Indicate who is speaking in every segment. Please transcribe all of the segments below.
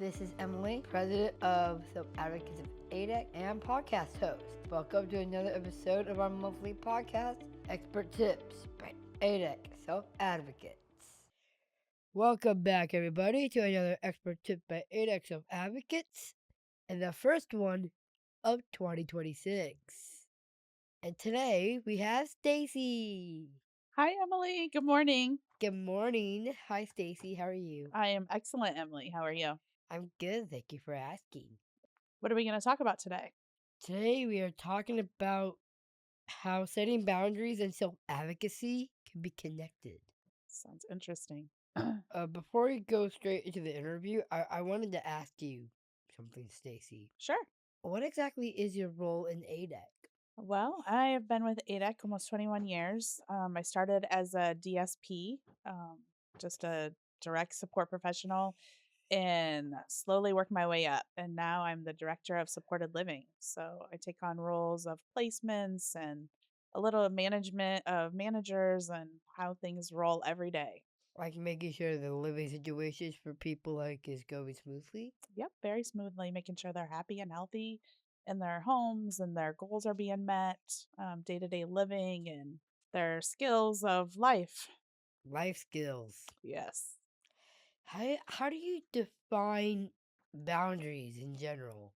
Speaker 1: This is Emily, president of Self Advocates of ADEC and podcast host. Welcome to another episode of our monthly podcast, Expert Tips by ADEC Self Advocates. Welcome back, everybody, to another Expert Tip by ADEC Self Advocates, and the first one of 2026. And today we have Stacy.
Speaker 2: Hi, Emily. Good morning.
Speaker 1: Good morning. Hi, Stacy. How are you?
Speaker 2: I am excellent, Emily. How are you?
Speaker 1: I'm good. Thank you for asking.
Speaker 2: What are we going to talk about today?
Speaker 1: Today we are talking about how setting boundaries and self-advocacy can be connected.
Speaker 2: Sounds interesting.
Speaker 1: Before we go straight into the interview, I wanted to ask you something, Stacy.
Speaker 2: Sure.
Speaker 1: What exactly is your role in ADEC?
Speaker 2: Well, I have been with ADEC almost 21 years. I started as a DSP, just a direct support professional, and slowly worked my way up. And now I'm the director of supported living. So I take on roles of placements and a little management of managers and how things roll every day.
Speaker 1: Like making sure the living situations for people is going smoothly?
Speaker 2: Yep, very smoothly, making sure they're happy and healthy in their homes and their goals are being met, day to day living and their skills of life.
Speaker 1: Life skills.
Speaker 2: Yes.
Speaker 1: How do you define boundaries in general?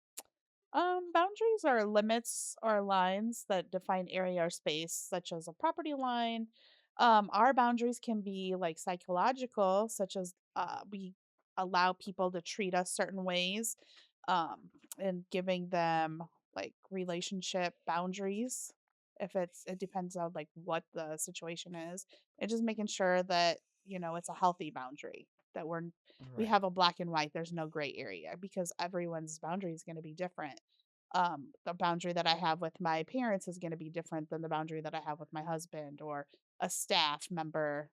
Speaker 2: Boundaries are limits or lines that define area or space, such as a property line. Our boundaries can be like psychological, such as we allow people to treat us certain ways, and giving them like relationship boundaries. If it depends on like what the situation is, and just making sure that it's a healthy boundary that we
Speaker 1: Right.
Speaker 2: have a black and white. There's no gray area because everyone's boundary is going to be different. The boundary that I have with my parents is going to be different than the boundary that I have with my husband or a staff member.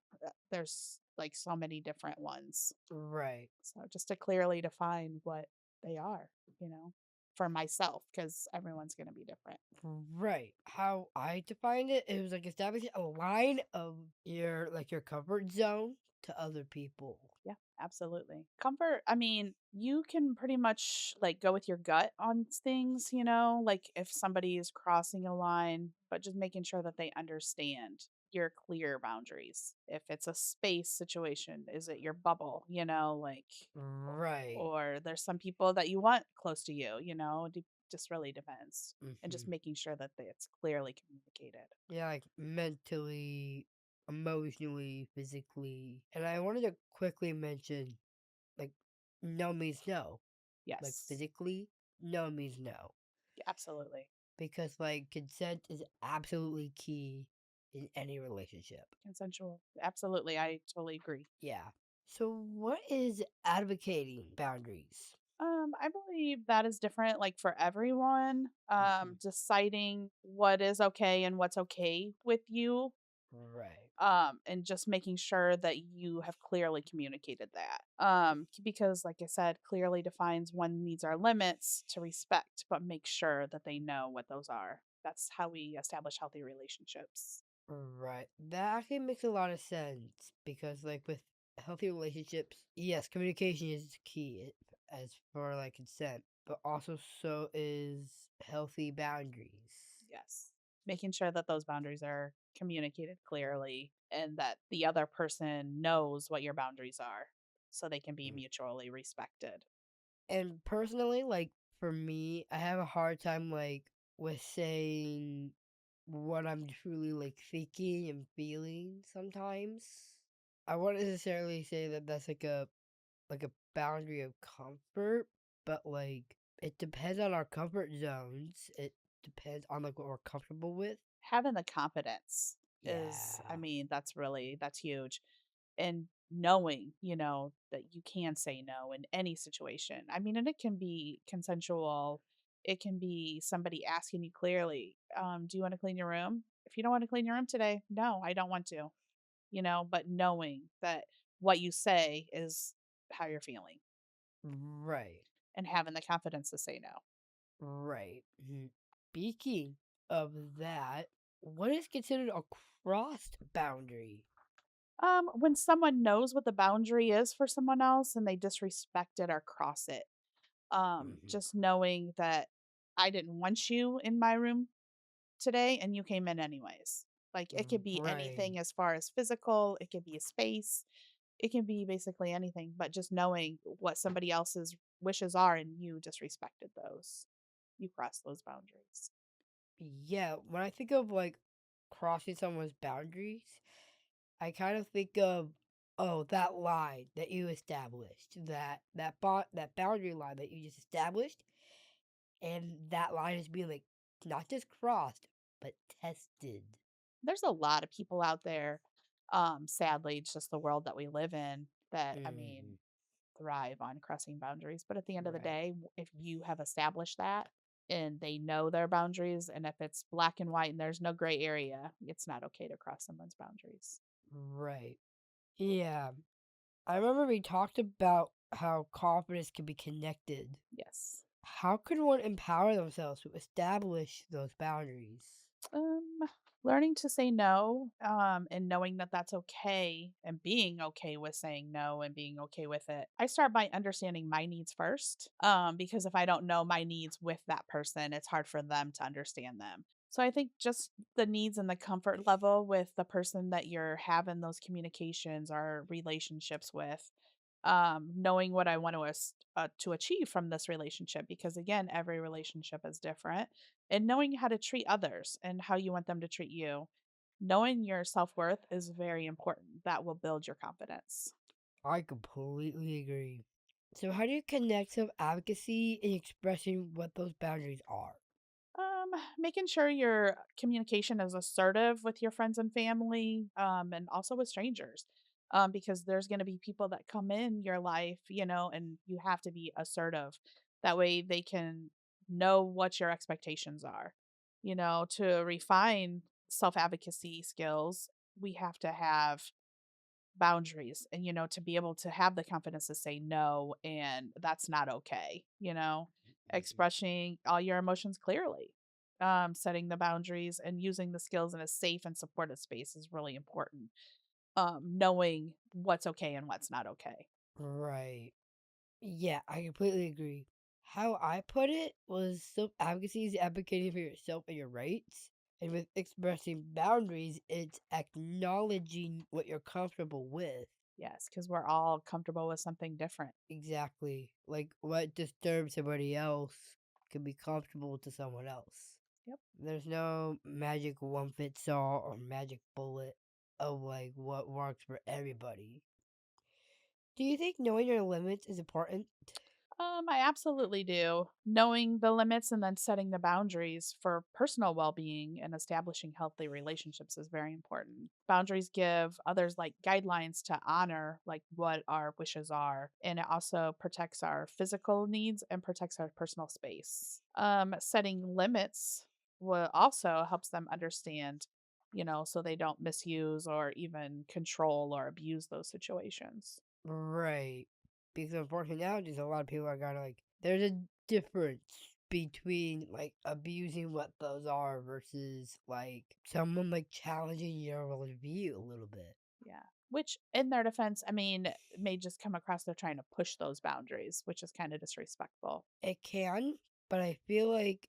Speaker 2: There's like so many different ones.
Speaker 1: Right.
Speaker 2: So just to clearly define what they are, for myself, because everyone's going to be different.
Speaker 1: Right. How I defined it was like establishing a line of your comfort zone to other people.
Speaker 2: Yeah, absolutely. Comfort, I mean, you can pretty much like go with your gut on things, like if somebody is crossing a line, but just making sure that they understand your clear boundaries. If it's a space situation, is it your bubble, like,
Speaker 1: Right.
Speaker 2: or there's some people that you want close to you, just really depends. And just
Speaker 1: Hmm.
Speaker 2: making sure that it's clearly communicated.
Speaker 1: Yeah, like mentally, emotionally, physically. And I wanted to quickly mention like no means no. Like
Speaker 2: Yes,
Speaker 1: physically, no means no.
Speaker 2: absolutely.
Speaker 1: Because like consent is absolutely key in any relationship.
Speaker 2: Consensual. Absolutely. I totally agree.
Speaker 1: Yeah. So what is advocating boundaries?
Speaker 2: I believe that is different, like for everyone.
Speaker 1: Hmm.
Speaker 2: Deciding what is okay and what's okay with you,
Speaker 1: Right.
Speaker 2: and just making sure that you have clearly communicated that. Because, like I said, clearly defines when needs are limits to respect, but make sure that they know what those are. That's how we establish healthy relationships.
Speaker 1: Right. That actually makes a lot of sense because, like, with healthy relationships, yes, communication is key as for like consent, but also so is healthy boundaries.
Speaker 2: Yes. Making sure that those boundaries are communicated clearly and that the other person knows what your boundaries are so they can be
Speaker 1: Mm.
Speaker 2: mutually respected.
Speaker 1: And personally, like, for me, I have a hard time, like, with saying what I'm truly, like, thinking and feeling sometimes. I won't necessarily say that that's like a boundary of comfort, but like it depends on our comfort zones. It depends on like what we're comfortable with.
Speaker 2: Having the confidence is, I
Speaker 1: Yeah.
Speaker 2: mean, that's huge. And knowing, that you can say no in any situation. I mean, and it can be consensual. It can be somebody asking you clearly, do you want to clean your room? If you don't want to clean your room today, no, I don't want to. But knowing that what you say is how you're feeling
Speaker 1: Right.
Speaker 2: and having the confidence to say no.
Speaker 1: Right. Mhm. Speaking of that, what is considered a crossed boundary?
Speaker 2: When someone knows what the boundary is for someone else and they disrespect it or cross it.
Speaker 1: Hmm.
Speaker 2: Just knowing that I didn't want you in my room today and you came in anyways. Like it could be
Speaker 1: Right.
Speaker 2: anything as far as physical, it could be a space, it can be basically anything, but just knowing what somebody else's wishes are and you disrespected those. You crossed those boundaries.
Speaker 1: Yeah, when I think of like crossing someone's boundaries, I kind of think of, oh, that line that you established, that boundary line that you just established, and that line is being like not just crossed but tested.
Speaker 2: There's a lot of people out there. Sadly, it's just the world that we live in that, I mean,
Speaker 1: Hmm.
Speaker 2: thrive on crossing boundaries. But at the end of the
Speaker 1: Right.
Speaker 2: day, if you have established that and they know their boundaries, and if it's black and white and there's no gray area, it's not okay to cross someone's boundaries.
Speaker 1: Right. Yeah. I remember we talked about how confidence can be connected.
Speaker 2: Yes.
Speaker 1: How could one empower themselves to establish those boundaries?
Speaker 2: Um, Learning to say no, and knowing that that's okay and being okay with saying no and being okay with it. I start by understanding my needs first. Because if I don't know my needs with that person, it's hard for them to understand them. So I think just the needs and the comfort level with the person that you're having those communications or relationships with, knowing what I want to achieve from this relationship, because again, every relationship is different, and knowing how to treat others and how you want them to treat you. Knowing your self worth is very important. That will build your confidence.
Speaker 1: I completely agree. So, how do you connect self advocacy and expressing what those boundaries are?
Speaker 2: Making sure your communication is assertive with your friends and family, and also with strangers, because there's going to be people that come in your life, and you have to be assertive. That way they can know what your expectations are. To refine self advocacy skills, we have to have boundaries and, to be able to have the confidence to say no, and that's not okay,
Speaker 1: Mhm.
Speaker 2: expressing all your emotions clearly, setting the boundaries and using the skills in a safe and supportive space is really important. Knowing what's okay and what's not okay.
Speaker 1: Right. Yeah, I completely agree. How I put it was self advocacy is advocating for yourself and your rights. And with expressing boundaries, it's acknowledging what you're comfortable with.
Speaker 2: Yes, because we're all comfortable with something different.
Speaker 1: Exactly. Like what disturbs somebody else can be comfortable to someone else.
Speaker 2: Yep.
Speaker 1: There's no magic one fits all or magic bullet of like what works for everybody. Do you think knowing your limits is important?
Speaker 2: I absolutely do. Knowing the limits and then setting the boundaries for personal well being and establishing healthy relationships is very important. Boundaries give others like guidelines to honor, like what our wishes are. And it also protects our physical needs and protects our personal space. Setting limits will also helps them understand, so they don't misuse or even control or abuse those situations.
Speaker 1: Right. Because unfortunately nowadays a lot of people are kind of like there's a difference between like abusing what those are versus like someone like challenging your view a little bit.
Speaker 2: Yeah. Which, in their defense, I mean, may just come across they're trying to push those boundaries, which is kind of disrespectful
Speaker 1: It can, but I feel like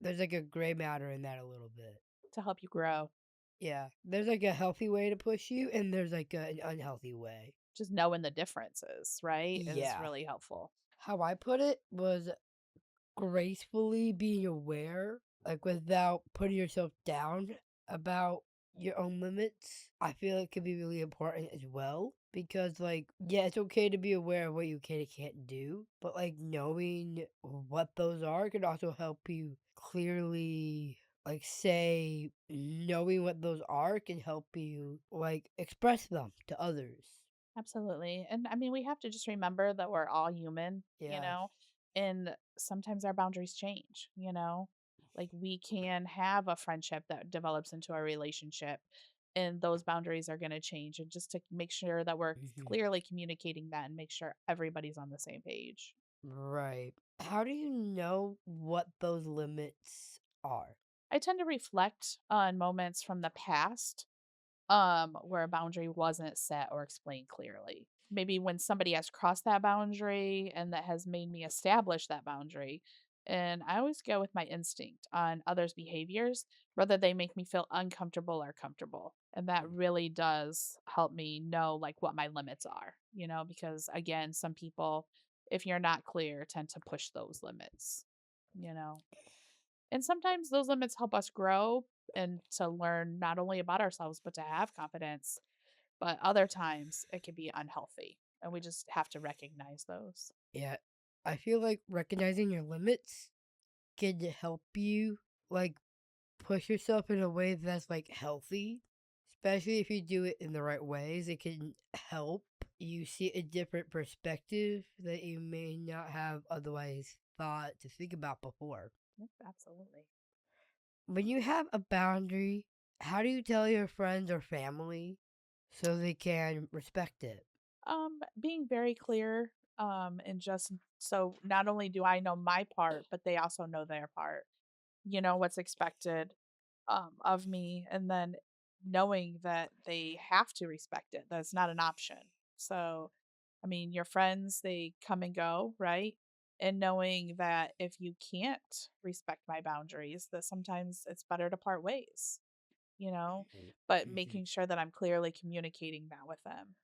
Speaker 1: there's like a gray matter in that a little bit.
Speaker 2: to help you grow.
Speaker 1: Yeah, there's like a healthy way to push you, and there's like an unhealthy way.
Speaker 2: Just knowing the differences, right, is
Speaker 1: Yeah.
Speaker 2: really helpful.
Speaker 1: How I put it was gracefully being aware, like without putting yourself down about your own limits. I feel it could be really important as well because, like, yeah, it's okay to be aware of what you can and can't do, but like knowing what those are can also help you clearly. Like, say, knowing what those are can help you, like, express them to others.
Speaker 2: Absolutely. And I mean, we have to just remember that we're all human,
Speaker 1: Yes.
Speaker 2: and sometimes our boundaries change, Like we can have a friendship that develops into a relationship, and those boundaries are going to change. And just to make sure that we're
Speaker 1: Hmm.
Speaker 2: clearly communicating that and make sure everybody's on the same page.
Speaker 1: Right. How do you know what those limits are?
Speaker 2: I tend to reflect on moments from the past where a boundary wasn't set or explained clearly. Maybe when somebody has crossed that boundary and that has made me establish that boundary. And I always go with my instinct on others' behaviors, whether they make me feel uncomfortable or comfortable. And that really does help me know like what my limits are, because again, some people, if you're not clear, tend to push those limits, you know. And sometimes those limits help us grow and to learn not only about ourselves, but to have confidence. But other times it can be unhealthy. And we just have to recognize those.
Speaker 1: Yeah, I feel like recognizing your limits can help you like push yourself in a way that's like healthy, especially if you do it in the right ways. It can help you see a different perspective that you may not have otherwise thought to think about before.
Speaker 2: Yep, absolutely.
Speaker 1: When you have a boundary, how do you tell your friends or family so they can respect it?
Speaker 2: Being very clear, and just so not only do I know my part, but they also know their part. What's expected of me, and then knowing that they have to respect it. That's not an option. So, I mean, your friends, they come and go, right? And knowing that if you can't respect my boundaries, that sometimes it's better to part ways, you know, but
Speaker 1: Mhm.
Speaker 2: making sure that I'm clearly communicating that with them.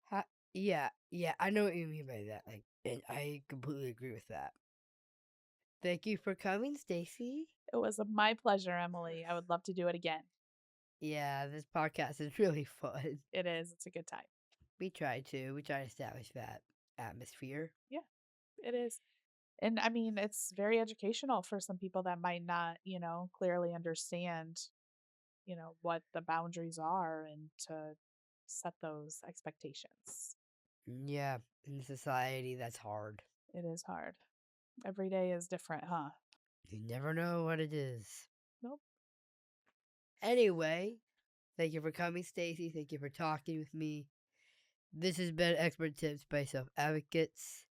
Speaker 1: Ha- yeah, I know what you mean by that. Like, and I completely agree with that. Thank you for coming, Stacy.
Speaker 2: It was my pleasure, Emily. I would love to do it again.
Speaker 1: Yeah, this podcast is really fun.
Speaker 2: It is. It's a good time.
Speaker 1: We try to establish that atmosphere.
Speaker 2: Yeah, it is. And I mean, it's very educational for some people that might not, clearly understand, what the boundaries are and to set those expectations.
Speaker 1: Yeah, in society, that's hard.
Speaker 2: It is hard. Every day is different, huh?
Speaker 1: You never know what it is.
Speaker 2: Nope.
Speaker 1: Anyway, thank you for coming, Stacy. Thank you for talking with me. This has been Expert Tips by Self Advocates,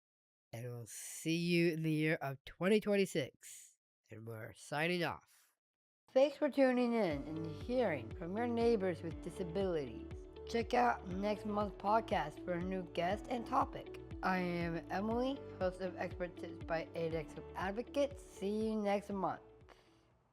Speaker 1: and we'll see you in the year of 2026. And we're signing off. Thanks for tuning in and hearing from your neighbors with disabilities. Check out next month's podcast for a new guest and topic. I am Emily, host of Expert Tips by ADEC Self Advocates. See you next month.